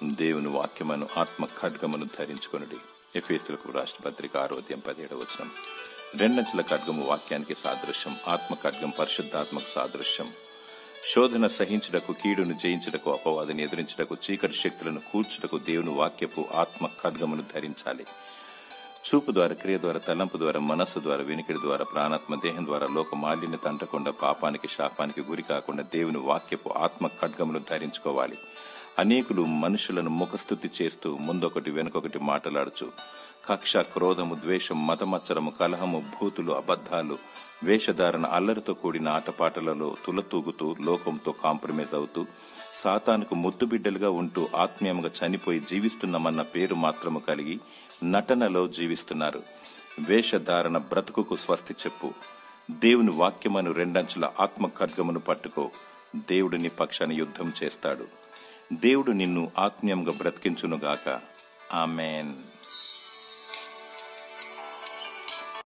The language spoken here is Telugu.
దేవుని వాక్యమును ఆత్మ ఖడ్గమును ధరించుకొనుడి. ఎఫెసీయులకు రాసిన పత్రిక 6:17. రెండంచుల ఖడ్గము వాక్యానికి సాదృశ్యం. ఆత్మ ఖడ్గం పరిశుద్ధాత్మకు సాదృశ్యం. శోధన సహించుటకు, కీడును జయించుటకు, అపవాదిని ఎదిరించుటకు, చీకటి శక్తులను కూర్చుటకు దేవుని వాక్యపు ఆత్మ ఖడ్గమును ధరించాలి. చూపు ద్వారా, క్రియ ద్వారా, తలంపు ద్వారా, మనస్సు ద్వారా, వినికిడి ద్వారా, ప్రాణాత్మ దేహం ద్వారా లోక మాలిన్యత అంటకుండా, పాపానికి శాపానికి గురి కాకుండా దేవుని వాక్యపు ఆత్మ ఖడ్గమును ధరించుకోవాలి. అనేకులు మనుషులను ముఖస్థుతి చేస్తూ ముందొకటి వెనుకొకటి మాట్లాడుచు కక్ష, క్రోధము, ద్వేషం, మతమచ్చరము, కలహము, భూతులు, అబద్ధాలు, వేషధారణ, అల్లరితో కూడిన ఆటపాటలలో తులతూగుతూ లోకంతో కాంప్రమైజ్ అవుతూ సాతానుకు ముద్దుబిడ్డలుగా ఉంటూ ఆత్మీయంగా చనిపోయి జీవిస్తున్నామన్న పేరు మాత్రము కలిగి నటనలో జీవిస్తున్నారు. వేషధారణ బ్రతుకుకు స్వస్తి చెప్పు. దేవుని వాక్యమును రెండంచుల ఆత్మ ఖడ్గమును పట్టుకో. దేవుడు నీ పక్షాన యుద్ధం చేస్తాడు. దేవుడు నిన్ను ఆత్మీయంగా బ్రతికించునుగాక. ఆమేన్.